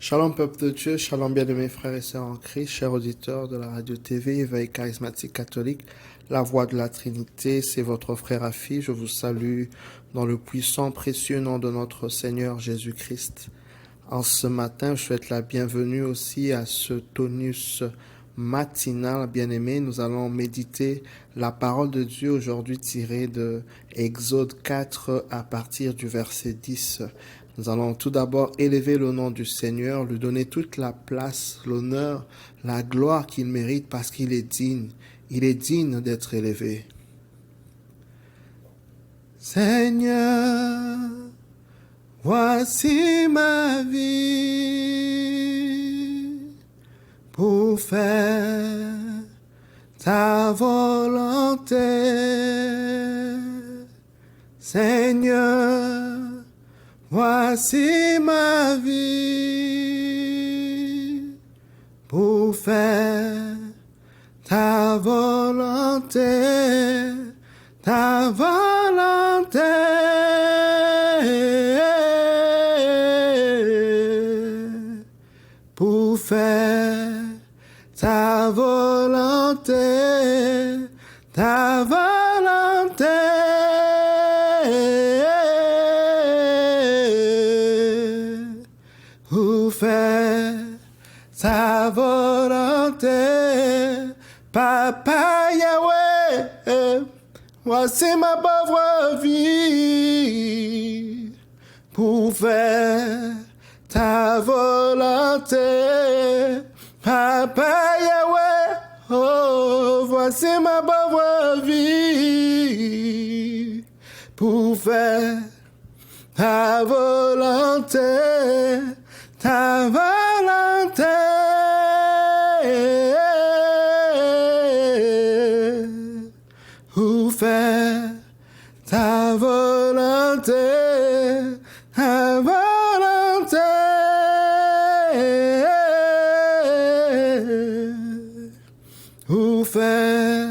Shalom peuple de Dieu, shalom bien-aimés frères et sœurs en Christ, chers auditeurs de la radio-TV Éveil charismatique catholique, la voix de la Trinité, c'est votre frère Afi, je vous salue dans le puissant, précieux nom de notre Seigneur Jésus-Christ. En ce matin, je souhaite la bienvenue aussi à ce tonus matinal, bien-aimés. Nous allons méditer la parole de Dieu aujourd'hui tirée de Exode 4 à partir du verset 10. Nous allons tout d'abord élever le nom du Seigneur, lui donner toute la place, l'honneur, la gloire qu'il mérite parce qu'il est digne. Il est digne d'être élevé. Seigneur, voici ma vie pour faire ta volonté. Seigneur, voici ma vie pour faire ta volonté, ta volonté. Pour faire ta volonté, ta volonté. Pour faire ta volonté, Papa Yahweh, voici ma pauvre vie pour faire ta volonté, Papa Yahweh, oh, voici ma pauvre vie pour faire ta volonté, ta volonté. Pour faire ta volonté, ta volonté. Pour faire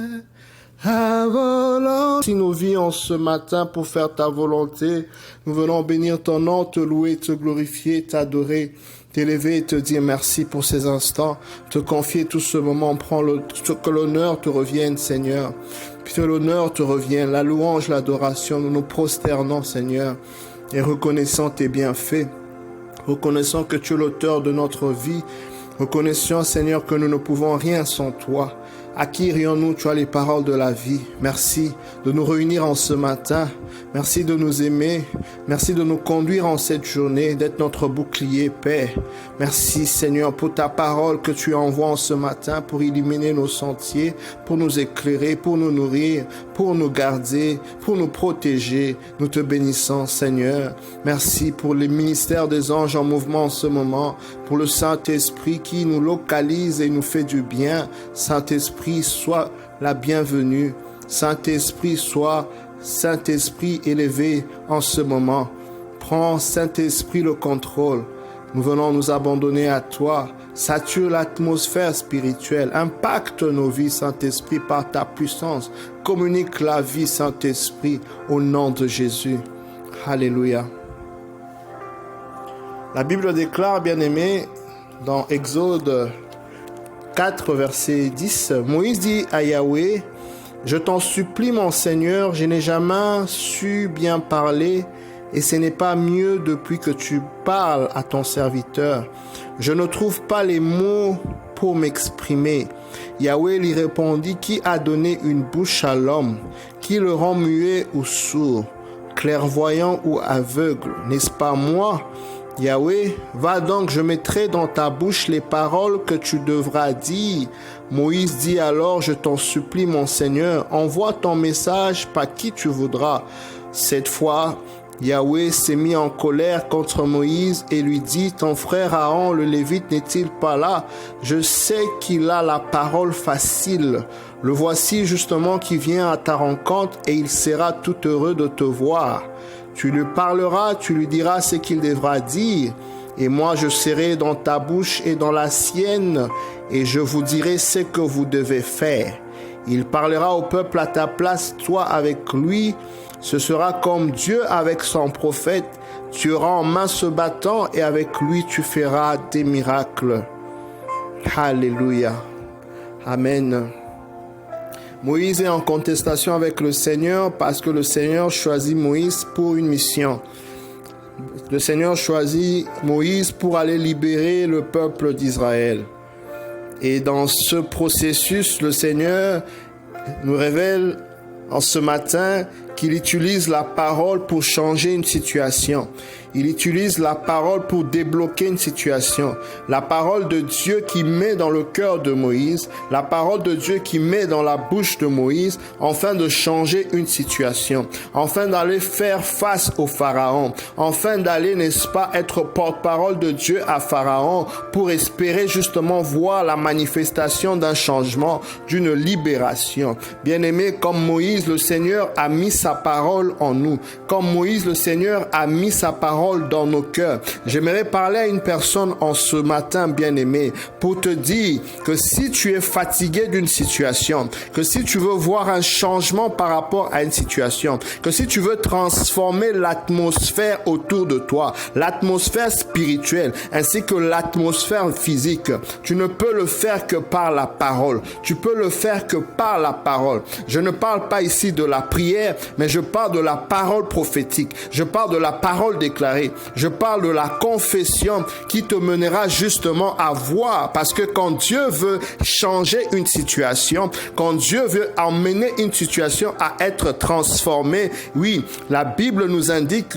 ta volonté. Si nous vivons ce matin pour faire ta volonté, nous venons bénir ton nom, te louer, te glorifier, t'adorer, t'élever et te dire merci pour ces instants, te confier tout ce moment. Prends que l'honneur te revienne, Seigneur. Que l'honneur te revienne, la louange, l'adoration. Nous nous prosternons, Seigneur, et reconnaissant tes bienfaits. Reconnaissant que tu es l'auteur de notre vie. Reconnaissant, Seigneur, que nous ne pouvons rien sans toi. À qui irions-nous? Tu as les paroles de la vie. Merci de nous réunir en ce matin. Merci de nous aimer. Merci de nous conduire en cette journée, d'être notre bouclier, Père. Merci, Seigneur, pour ta parole que tu envoies en ce matin pour illuminer nos sentiers, pour nous éclairer, pour nous nourrir, pour nous garder, pour nous protéger. Nous te bénissons, Seigneur. Merci pour les ministères des anges en mouvement en ce moment, pour le Saint-Esprit qui nous localise et nous fait du bien. Saint-Esprit, sois la bienvenue. Saint-Esprit, Saint-Esprit élevé en ce moment. Prends, Saint-Esprit, le contrôle. Nous venons nous abandonner à toi. Sature l'atmosphère spirituelle. Impacte nos vies, Saint-Esprit, par ta puissance. Communique la vie, Saint-Esprit, au nom de Jésus. Alléluia. La Bible déclare, bien-aimé, dans Exode 4, verset 10, Moïse dit à Yahweh, « Je t'en supplie, mon Seigneur, je n'ai jamais su bien parler, et ce n'est pas mieux depuis que tu parles à ton serviteur. Je ne trouve pas les mots pour m'exprimer. » Yahweh lui répondit, « Qui a donné une bouche à l'homme? Qui le rend muet ou sourd, clairvoyant ou aveugle? N'est-ce pas moi? » Yahweh, va donc, je mettrai dans ta bouche les paroles que tu devras dire. Moïse dit alors, je t'en supplie, mon Seigneur, envoie ton message par qui tu voudras. Cette fois, Yahweh s'est mis en colère contre Moïse et lui dit, ton frère Aaron, le Lévite, n'est-il pas là? Je sais qu'il a la parole facile. Le voici justement qui vient à ta rencontre et il sera tout heureux de te voir. Tu lui parleras, tu lui diras ce qu'il devra dire, et moi je serai dans ta bouche et dans la sienne, et je vous dirai ce que vous devez faire. Il parlera au peuple à ta place, toi avec lui. Ce sera comme Dieu avec son prophète, Tu auras en main ce bâton et avec lui tu feras des miracles. Alléluia. Amen. Moïse est en contestation avec le Seigneur parce que le Seigneur choisit Moïse pour une mission. Le Seigneur choisit Moïse pour aller libérer le peuple d'Israël. Et dans ce processus, le Seigneur nous révèle en ce matin qu'il utilise la parole pour changer une situation. Il utilise la parole pour débloquer une situation. La parole de Dieu qui met dans le cœur de Moïse, la parole de Dieu qui met dans la bouche de Moïse, afin de changer une situation, afin d'aller faire face au Pharaon, afin d'aller, n'est-ce pas, être porte-parole de Dieu à Pharaon pour espérer justement voir la manifestation d'un changement, d'une libération. Bien-aimé, comme Moïse, le Seigneur a mis sa parole en nous. Comme Moïse, le Seigneur a mis sa parole dans nos cœurs. J'aimerais parler à une personne en ce matin, bien-aimé, pour te dire que si tu es fatigué d'une situation, que si tu veux voir un changement par rapport à une situation, que si tu veux transformer l'atmosphère autour de toi, l'atmosphère spirituelle, ainsi que l'atmosphère physique, tu ne peux le faire que par la parole. Tu peux le faire que par la parole. Je ne parle pas ici de la prière, mais je parle de la parole prophétique. Je parle de la parole déclarée. Je parle de la confession qui te mènera justement à voir. Parce que quand Dieu veut changer une situation, quand Dieu veut emmener une situation à être transformée, oui, la Bible nous indique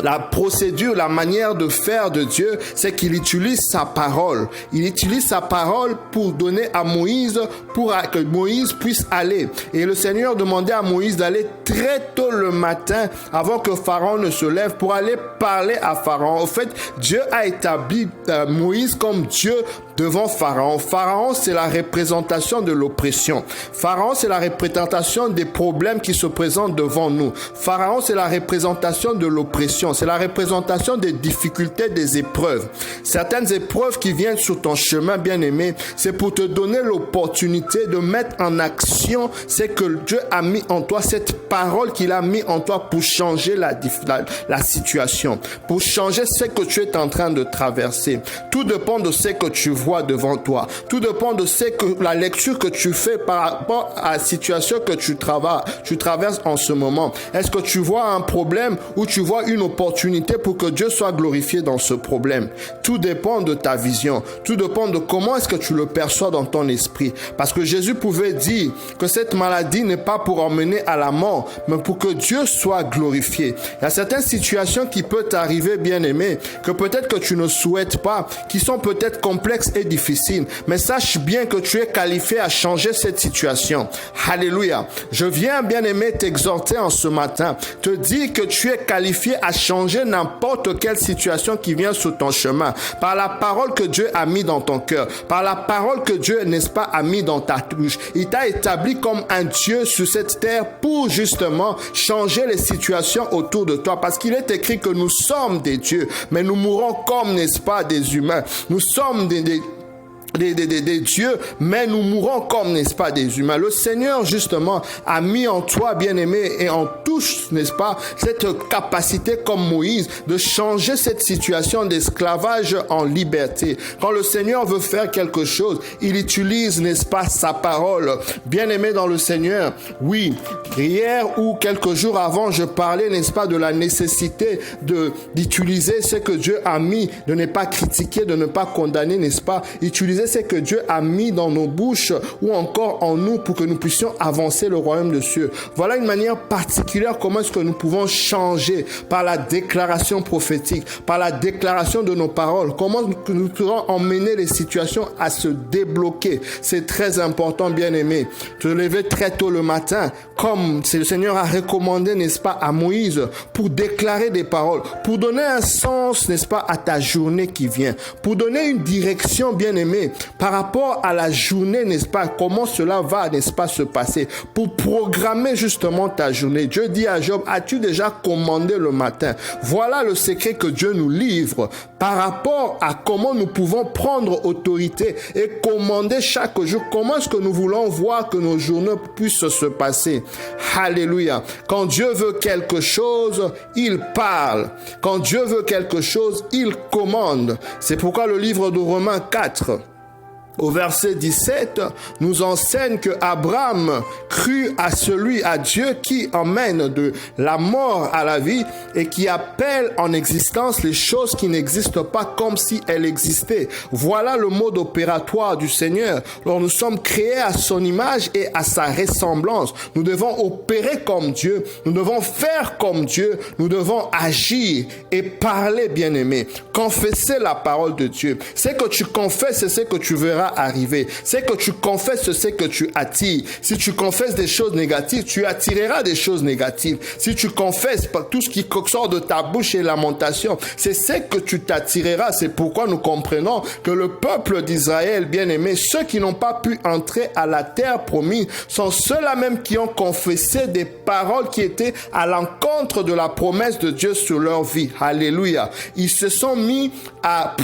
la procédure, la manière de faire de Dieu, c'est qu'il utilise sa parole. Il utilise sa parole pour donner à Moïse, pour que Moïse puisse aller. Et le Seigneur demandait à Moïse d'aller très tôt le matin, avant que Pharaon ne se lève, pour aller parler à Pharaon. En fait, Dieu a établi Moïse comme Dieu devant Pharaon. Pharaon, c'est la représentation de l'oppression. Pharaon, c'est la représentation des problèmes qui se présentent devant nous. Pharaon, c'est la représentation de l'oppression. C'est la représentation des difficultés, des épreuves. Certaines épreuves qui viennent sur ton chemin, bien-aimé, c'est pour te donner l'opportunité de mettre en action ce que Dieu a mis en toi, cette parole qu'il a mis en toi pour changer la situation, pour changer ce que tu es en train de traverser. Tout dépend de ce que tu vois devant toi. Tout dépend de la lecture que tu fais par rapport à la situation que tu traverses en ce moment. Est-ce que tu vois un problème ou tu vois une opportunité pour que Dieu soit glorifié dans ce problème? Tout dépend de ta vision. Tout dépend de comment est-ce que tu le perçois dans ton esprit. Parce que Jésus pouvait dire que cette maladie n'est pas pour emmener à la mort, mais pour que Dieu soit glorifié. Il y a certaines situations qui peuvent t'arriver, bien-aimé, que peut-être que tu ne souhaites pas, qui sont peut-être complexes et difficiles, mais sache bien que tu es qualifié à changer cette situation. Alléluia. Je viens, bien-aimé, t'exhorter en ce matin, te dire que tu es qualifié à changer n'importe quelle situation qui vient sur ton chemin, par la parole que Dieu a mis dans ton cœur, par la parole que Dieu, n'est-ce pas, a mis dans ta bouche. Il t'a établi comme un Dieu sur cette terre pour justement changer les situations autour de toi, parce qu'il est écrit que nous sommes des dieux, mais nous mourrons comme, n'est-ce pas, des humains. Nous sommes des dieux, mais nous mourrons comme, n'est-ce pas, des humains. Le Seigneur, justement, a mis en toi, bien-aimé, et en tous, n'est-ce pas, cette capacité, comme Moïse, de changer cette situation d'esclavage en liberté. Quand le Seigneur veut faire quelque chose, il utilise, n'est-ce pas, sa parole. Bien-aimé dans le Seigneur, oui, hier ou quelques jours avant, je parlais, n'est-ce pas, de la nécessité d'utiliser ce que Dieu a mis, de ne pas critiquer, de ne pas condamner, n'est-ce pas, utiliser ce que Dieu a mis dans nos bouches ou encore en nous pour que nous puissions avancer le royaume de cieux. Voilà une manière particulière comment est-ce que nous pouvons changer par la déclaration prophétique, par la déclaration de nos paroles. Comment nous pourrons emmener les situations à se débloquer. C'est très important, bien-aimé. Te lever très tôt le matin, comme le Seigneur a recommandé, n'est-ce pas, à Moïse, pour déclarer des paroles, pour donner un sens, n'est-ce pas, à ta journée qui vient, pour donner une direction, bien-aimé. par rapport à la journée, n'est-ce pas, comment cela va, n'est-ce pas, se passer, pour programmer justement ta journée. Dieu dit à Job, as-tu déjà commandé le matin? Voilà le secret que Dieu nous livre par rapport à comment nous pouvons prendre autorité et commander chaque jour. Comment est-ce que nous voulons voir que nos journées puissent se passer? Alléluia. Quand Dieu veut quelque chose, il parle. Quand Dieu veut quelque chose, il commande. C'est pourquoi le livre de Romains 4, au verset 17, nous enseigne que Abraham crut à Dieu qui emmène de la mort à la vie et qui appelle en existence les choses qui n'existent pas comme si elles existaient. Voilà le mode opératoire du Seigneur. Alors nous sommes créés à son image et à sa ressemblance. Nous devons opérer comme Dieu, nous devons faire comme Dieu, nous devons agir et parler, bien-aimé. Confesser la parole de Dieu. C'est que tu confesses, c'est ce que tu verras arriver. C'est que tu confesses ce que tu attires. Si tu confesses des choses négatives, tu attireras des choses négatives. Si tu confesses tout ce qui sort de ta bouche et lamentation, c'est ce que tu t'attireras. C'est pourquoi nous comprenons que le peuple d'Israël, bien-aimé, ceux qui n'ont pas pu entrer à la terre promise, sont ceux-là même qui ont confessé des paroles qui étaient à l'encontre de la promesse de Dieu sur leur vie. Alléluia. Ils se sont mis à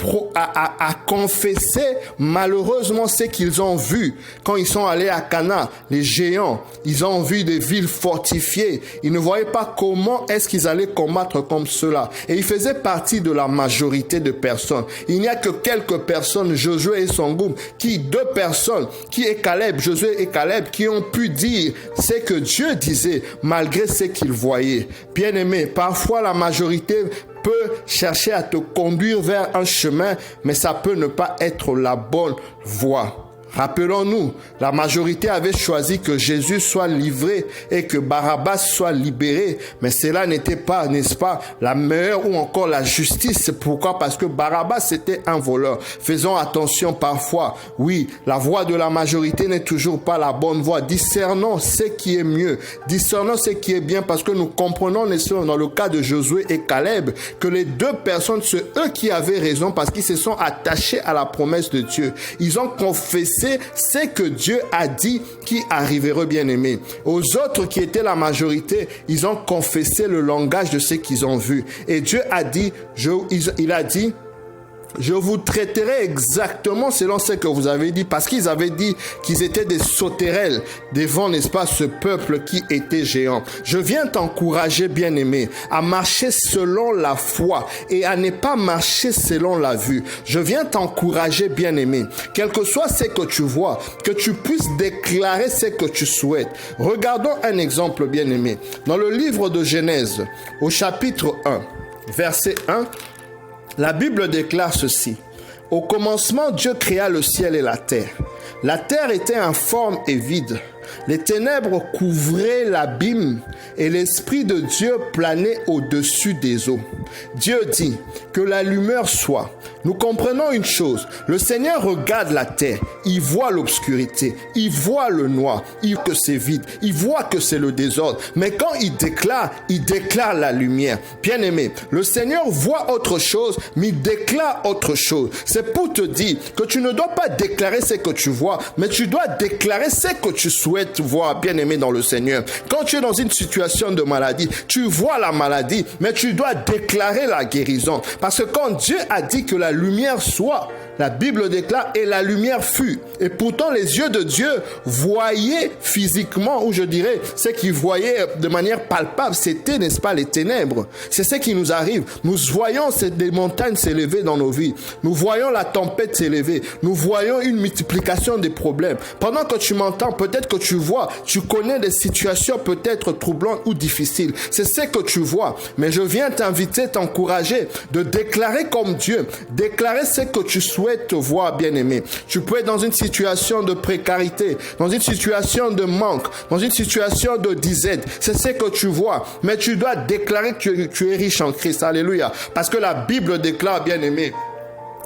confesser malheureusement ce qu'ils ont vu quand ils sont allés à Canaan, les géants. Ils ont vu des villes fortifiées. Ils ne voyaient pas comment est-ce qu'ils allaient combattre comme cela. Et ils faisaient partie de la majorité de personnes. Il n'y a que quelques personnes, Josué et son groupe, deux personnes, qui est Caleb, Josué et Caleb, qui ont pu dire ce que Dieu disait malgré ce qu'ils voyaient. Bien-aimés, parfois la majorité peut chercher à te conduire vers un chemin, mais ça peut ne pas être la bonne voie. Rappelons-nous, la majorité avait choisi que Jésus soit livré et que Barabbas soit libéré, mais cela n'était pas, n'est-ce pas, la meilleure ou encore la justice. Pourquoi? Parce que Barabbas était un voleur. Faisons attention parfois. Oui, la voie de la majorité n'est toujours pas la bonne voie. Discernons ce qui est mieux. Discernons ce qui est bien, parce que nous comprenons, n'est-ce pas, dans le cas de Josué et Caleb, que les deux personnes, c'est eux qui avaient raison parce qu'ils se sont attachés à la promesse de Dieu. Ils ont confessé ce que Dieu a dit qui arriverait, bien-aimé. Aux autres qui étaient la majorité, ils ont confessé le langage de ce qu'ils ont vu. Et Dieu a dit, il a dit, je vous traiterai exactement selon ce que vous avez dit, parce qu'ils avaient dit qu'ils étaient des sauterelles devant, n'est-ce pas, ce peuple qui était géant. Je viens t'encourager, bien-aimé, à marcher selon la foi et à ne pas marcher selon la vue. Je viens t'encourager, bien-aimé, quel que soit ce que tu vois, que tu puisses déclarer ce que tu souhaites. Regardons un exemple, bien-aimé. Dans le livre de Genèse, au chapitre 1, verset 1, la Bible déclare ceci. Au commencement, Dieu créa le ciel et la terre. La terre était informe et vide. Les ténèbres couvraient l'abîme et l'Esprit de Dieu planait au-dessus des eaux. Dieu dit que la lumière soit. Nous comprenons une chose. Le Seigneur regarde la terre. Il voit l'obscurité. Il voit le noir. Il voit que c'est vide. Il voit que c'est le désordre. Mais quand il déclare la lumière. Bien-aimé, le Seigneur voit autre chose, mais il déclare autre chose. C'est pour te dire que tu ne dois pas déclarer ce que tu vois, mais tu dois déclarer ce que tu souhaites voir, bien-aimé dans le Seigneur. Quand tu es dans une situation de maladie, tu vois la maladie, mais tu dois déclarer la guérison. Parce que quand Dieu a dit que la lumière soit, la Bible déclare, et la lumière fut. Et pourtant, les yeux de Dieu voyaient physiquement, ou je dirais, ce qu'ils voyaient de manière palpable, c'était, n'est-ce pas, les ténèbres. C'est ce qui nous arrive. Nous voyons des montagnes s'élever dans nos vies. Nous voyons la tempête s'élever. Nous voyons une multiplication des problèmes. Pendant que tu m'entends, peut-être que tu vois, tu connais des situations peut-être troublantes ou difficiles. C'est ce que tu vois. Mais je viens t'inviter, t'encourager de déclarer comme Dieu. Déclarer ce que tu souhaites te voir, bien-aimé. Tu peux être dans une situation de précarité, dans une situation de manque, dans une situation de disette. C'est ce que tu vois. Mais tu dois déclarer que tu es riche en Christ. Alléluia. Parce que la Bible déclare, bien-aimé,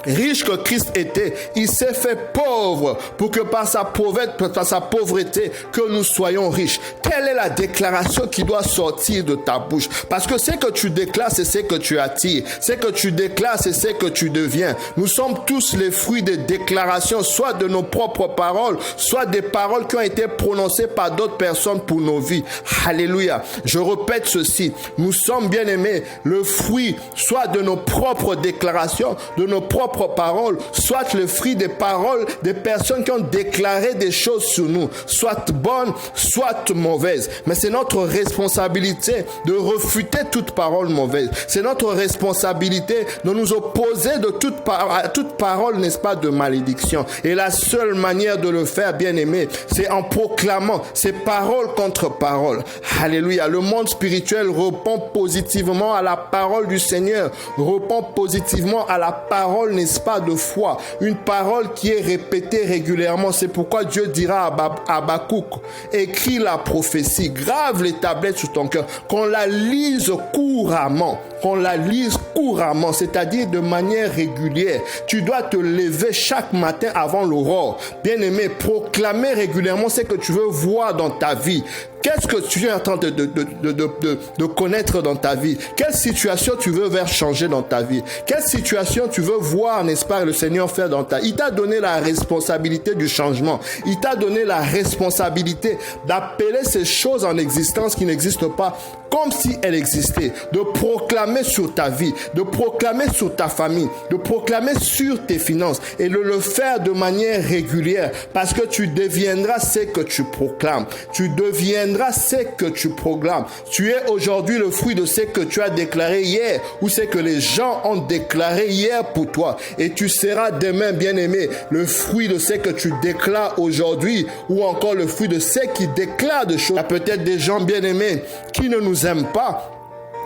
Riche que Christ était, il s'est fait pauvre pour que par sa pauvreté, que nous soyons riches. Telle est la déclaration qui doit sortir de ta bouche. Parce que ce que tu déclares, c'est ce que tu attires. Ce que tu déclares, c'est ce que tu deviens. Nous sommes tous les fruits des déclarations, soit de nos propres paroles, soit des paroles qui ont été prononcées par d'autres personnes pour nos vies. Alléluia. Je répète ceci. Nous sommes, bien aimés, le fruit soit de nos propres déclarations, de nos propres paroles, soit le fruit des paroles des personnes qui ont déclaré des choses sur nous, soit bonnes, soit mauvaises. Mais c'est notre responsabilité de refuter toute parole mauvaise. C'est notre responsabilité de nous opposer de à toute parole, n'est-ce pas, de malédiction. Et la seule manière de le faire, bien aimé, c'est en proclamant ces paroles contre paroles. Alléluia. Le monde spirituel répond positivement à la parole du Seigneur, répond positivement à la parole, n'est-ce pas, de foi. Une parole qui est répétée régulièrement. C'est pourquoi Dieu dira à Habakkuk, écris la prophétie, grave les tablettes sur ton cœur, qu'on la lise couramment. Qu'on la lise couramment, c'est-à-dire de manière régulière. Tu dois te lever chaque matin avant l'aurore. Bien-aimé, proclamer régulièrement ce que tu veux voir dans ta vie. Qu'est-ce que tu es en train de connaître dans ta vie? Quelle situation tu veux voir changer dans ta vie? Quelle situation tu veux voir, n'est-ce pas, le Seigneur faire dans ta vie? Il t'a donné la responsabilité du changement. Il t'a donné la responsabilité d'appeler ces choses en existence qui n'existent pas comme si elles existaient. De proclamer sur ta vie, de proclamer sur ta famille, de proclamer sur tes finances et de le faire de manière régulière parce que tu deviendras ce que tu proclames. Tu deviendras ce que tu proclames. Tu es aujourd'hui le fruit de ce que tu as déclaré hier ou ce que les gens ont déclaré hier pour toi. Et tu seras demain, bien-aimé, le fruit de ce que tu déclares aujourd'hui ou encore le fruit de ceux qui déclarent des choses. Il y a peut-être des gens, bien-aimés, qui ne nous aiment pas.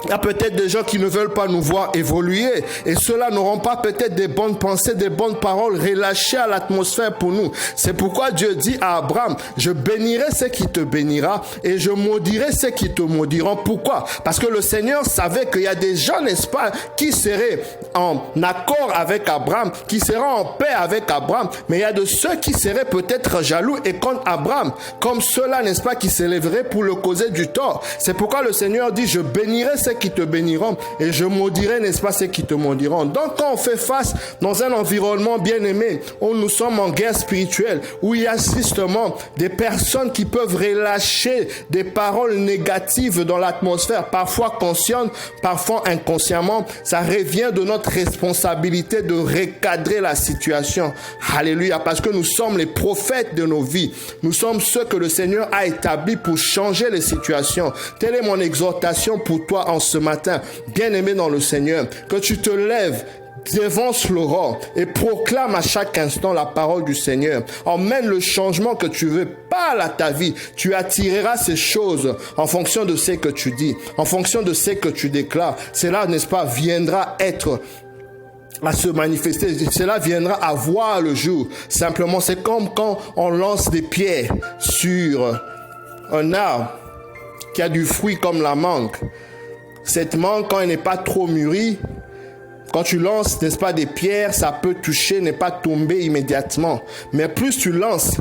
Il y a peut-être des gens qui ne veulent pas nous voir évoluer et ceux-là n'auront pas peut-être des bonnes pensées, des bonnes paroles relâchées à l'atmosphère pour nous. C'est pourquoi Dieu dit à Abraham, je bénirai ceux qui te bénira et je maudirai ceux qui te maudiront. Pourquoi? Parce que le Seigneur savait qu'il y a des gens, n'est-ce pas, qui seraient en accord avec Abraham, qui seraient en paix avec Abraham, mais il y a de ceux qui seraient peut-être jaloux et contre Abraham, comme ceux-là, n'est-ce pas, qui s'élèveraient pour le causer du tort. C'est pourquoi le Seigneur dit, je bénirai ceux qui te béniront et je maudirai, n'est-ce pas, ceux qui te maudiront. Donc quand on fait face dans un environnement bien aimé où nous sommes en guerre spirituelle, où il y a justement des personnes qui peuvent relâcher des paroles négatives dans l'atmosphère, parfois conscientes, parfois inconsciemment, ça revient de notre responsabilité de recadrer la situation. Alléluia, parce que nous sommes les prophètes de nos vies. Nous sommes ceux que le Seigneur a établis pour changer les situations. Telle est mon exhortation pour toi en ce matin, bien-aimé dans le Seigneur, que tu te lèves, dévance l'aurore et proclame à chaque instant la parole du Seigneur. Emmène le changement que tu veux, parle à ta vie. Tu attireras ces choses en fonction de ce que tu dis, en fonction de ce que tu déclares. Cela, n'est-ce pas, viendra à se manifester, cela viendra à voir le jour. Simplement, c'est comme quand on lance des pierres sur un arbre qui a du fruit comme la mangue. Cette mangue, quand elle n'est pas trop mûrie, quand tu lances, n'est-ce pas, des pierres, ça peut toucher, n'est pas tomber immédiatement. Mais plus tu lances,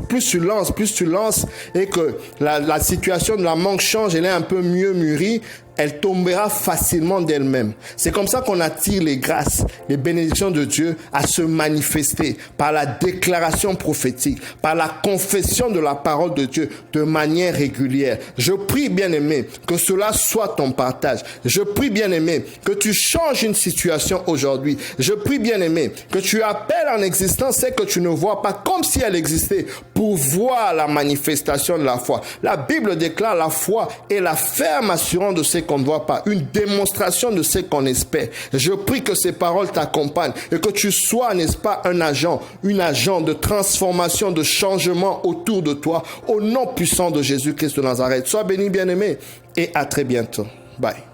et que la situation de la mangue change, elle est un peu mieux mûrie, elle tombera facilement d'elle-même. C'est comme ça qu'on attire les grâces, les bénédictions de Dieu à se manifester par la déclaration prophétique, par la confession de la parole de Dieu de manière régulière. Je prie, bien-aimé, que cela soit ton partage. Je prie, bien-aimé, que tu changes une situation aujourd'hui. Je prie, bien-aimé, que tu appelles en existence ce que tu ne vois pas comme si elle existait pour voir la manifestation de la foi. La Bible déclare la foi est la ferme assurance de ce qu'on ne voit pas, une démonstration de ce qu'on espère. Je prie que ces paroles t'accompagnent et que tu sois, n'est-ce pas, un agent de transformation, de changement autour de toi, au nom puissant de Jésus-Christ de Nazareth. Sois béni, bien-aimé, et à très bientôt. Bye.